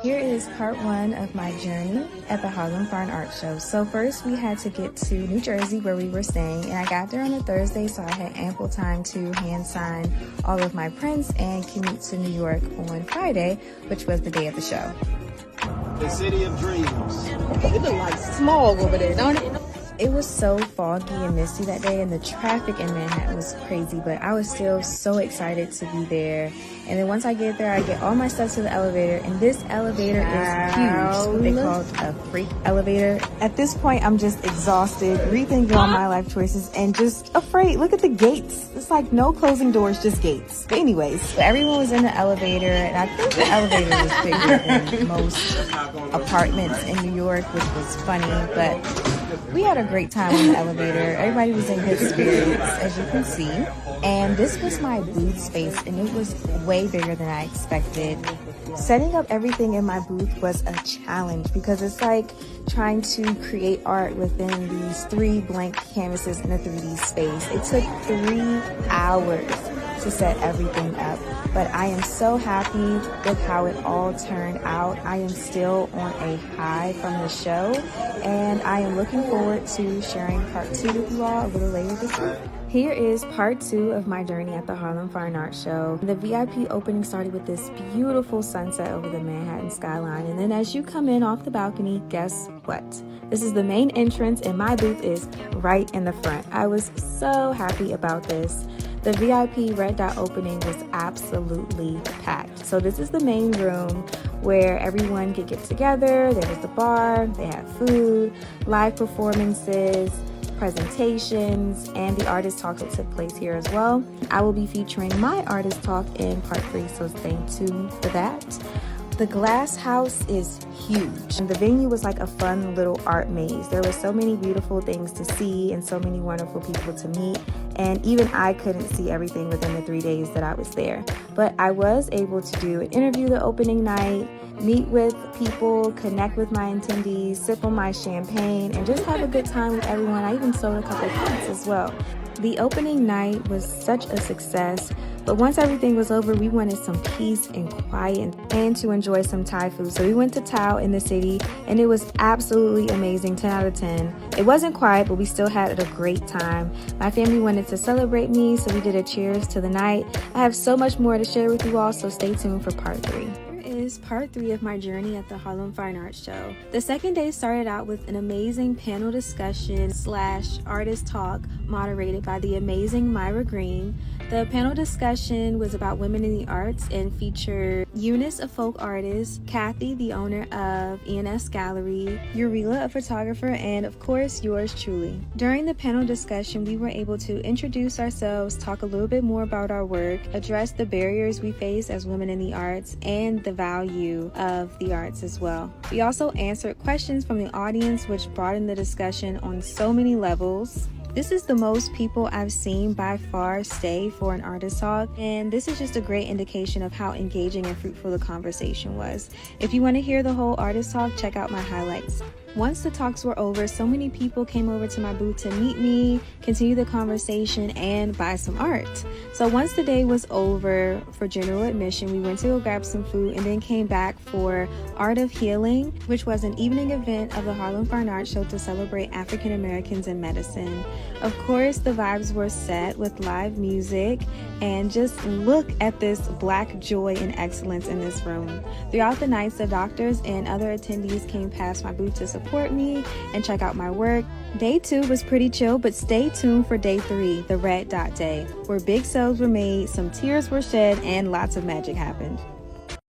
Here is part one of my journey at the Harlem Fine Art Show. So first we had to get to New Jersey where we were staying, and I got there on a Thursday, so I had ample time to hand sign all of my prints and commute to New York on Friday, which was the day of the show. The city of dreams. It look like smog over there, don't it? It was so foggy and misty that day, and the traffic in Manhattan was crazy, but I was still so excited to be there. And then once I get there, I get all my stuff to the elevator, and this elevator is huge. What they call a freight elevator. At this point, I'm just exhausted, rethinking all my life choices, and just afraid. Look at the gates. It's like no closing doors, just gates. But anyways, everyone was in the elevator, and I think the elevator was bigger than most apartments in New York, which was funny, but we had a great time in the elevator. Everybody was in good spirits, as you can see. And this was my booth space, and it was way bigger than I expected. Setting up everything in my booth was a challenge because it's like trying to create art within these 3 blank canvases in a 3D space. It took 3 hours to set everything up, but I am so happy with how it all turned out. I am still on a high from the show, and I am looking forward to sharing part 2 with you all a little later this week. Here is part 2 of my journey at the Harlem Fine Art Show. The VIP opening started with this beautiful sunset over the Manhattan skyline, and then as you come in off the balcony, guess what? This is the main entrance, and my booth is right in the front. I was so happy about this. The VIP red dot opening was absolutely packed. So this is the main room where everyone could get together. There was the bar, they had food, live performances, presentations, and the artist talk that took place here as well. I will be featuring my artist talk in part 3, so stay tuned for that. The glass house is huge, and the venue was like a fun little art maze. There were so many beautiful things to see and so many wonderful people to meet, and even I couldn't see everything within the 3 days that I was there. But I was able to do an interview the opening night, meet with people, connect with my attendees, sip on my champagne, and just have a good time with everyone. I even sold a couple of prints as well. The opening night was such a success, but once everything was over, we wanted some peace and quiet and to enjoy some Thai food. So we went to Tao in the city, and it was absolutely amazing, 10 out of 10. It wasn't quiet, but we still had a great time. My family wanted to celebrate me, so we did a cheers to the night. I have so much more to share with you all, so stay tuned for part 3. Is part 3 of my journey at the Harlem Fine Art Show. The second day started out with an amazing panel discussion / artist talk moderated by the amazing Myra Green. The panel discussion was about women in the arts and featured Eunice, a folk artist, Kathy, the owner of ENS Gallery, Urila, a photographer, and of course yours truly. During the panel discussion, we were able to introduce ourselves, talk a little bit more about our work, address the barriers we face as women in the arts, and the value of the arts as well. We also answered questions from the audience, which broadened the discussion on so many levels. This is the most people I've seen by far stay for an artist talk, and this is just a great indication of how engaging and fruitful the conversation was. If you want to hear the whole artist talk, check out my highlights. Once the talks were over, so many people came over to my booth to meet me, continue the conversation, and buy some art. So once the day was over for general admission, we went to go grab some food and then came back for Art of Healing, which was an evening event of the Harlem Fine Art Show to celebrate African Americans in medicine. Of course, the vibes were set with live music, and just look at this Black joy and excellence in this room. Throughout the nights, the doctors and other attendees came past my booth to support me and check out my work. Day 2 was pretty chill, but stay tuned for day 3, the Red Dot Day, where big sales were made, some tears were shed, and lots of magic happened.